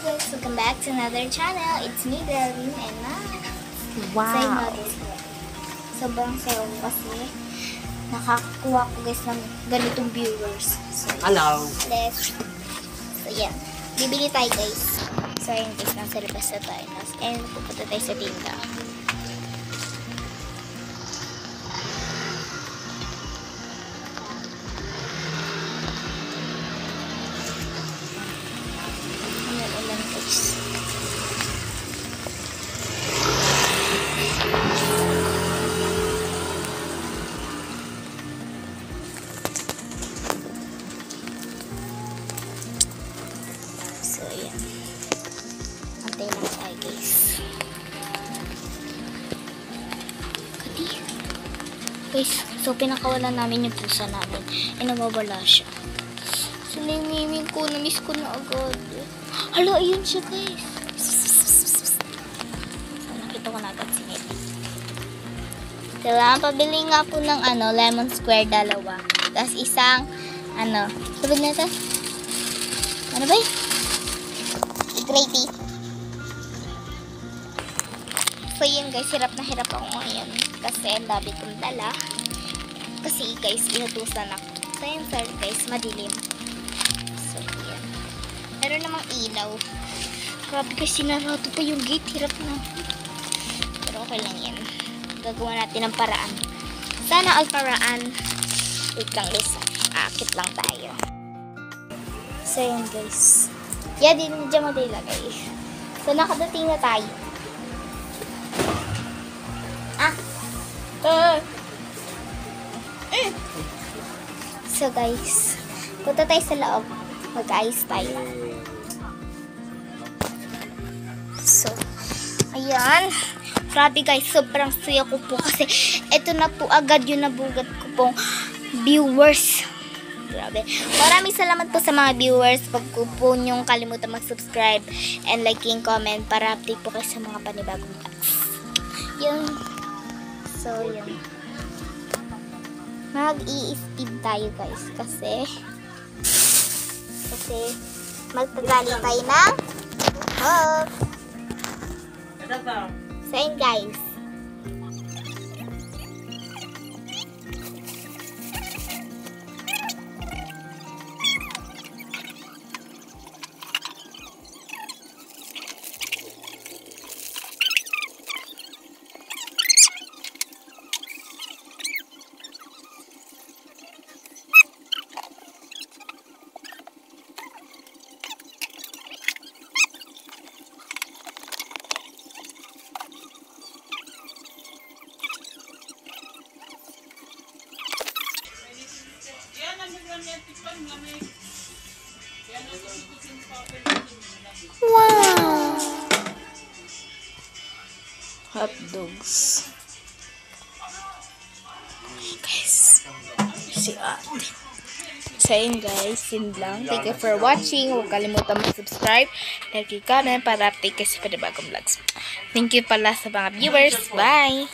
guys, welcome back to another channel. It's me, Darlene, and Wow. sobrang sayo kasi nakakuha ko guys ng ganitong viewers. So, Hello. So yan, bibili tayo guys. So ayun guys, nasa labas na tayo. And pupunta tayo sa tinda. Ulan guys. So, ayan. Antay lang tayo, guys. Kati. Guys, so pinakawalan namin yung pusa namin. Eh, nawawala siya. So, namiming ko. Namiss ko na agad. Hala, ayun siya, guys. So, nakita ko na agad si Nip. Kailangan pabili nga po ng lemon square dalawa. Tapos isang, sabi na ito? Ano ba yun? Gravy. So yun guys, hirap na hirap ako ngayon kasi ang dami kong dala. Kasi guys, inutusan ako. So yun sir guys, madilim. So yan. Meron namang ilaw. Grabe guys, sinarado pa yung gate. Hirap na. Pero okay lang yan. Gagawa natin ng paraan. Sana all paraan. Wait lang guys. Aakit lang tayo. So yun guys. Yan, dyan mo ilagay. So, nakadating na tayo. So, guys, punta tayo sa loob. Mag-ayos tayo. So, ayan. Grabe guys, sobrang suya ko po kasi ito na po agad yung nabugat ko pong viewers. Grabe. Maraming salamat po sa mga viewers. Pag po niyong kalimutan mag-subscribe and liking, comment para update po kayo sa mga panibagong vlogs. Yun. So, yun. Mag-i-steam tayo guys kasi magtagali tayo ng hog. So, yun guys. Wow! Hot dogs. Guys, si ate. So yun guys, yun lang. Thank you for watching. Huwag kalimutan mag-subscribe, like, comment para update kasi pa bagong vlogs. Thank you pala sa mga viewers. Bye!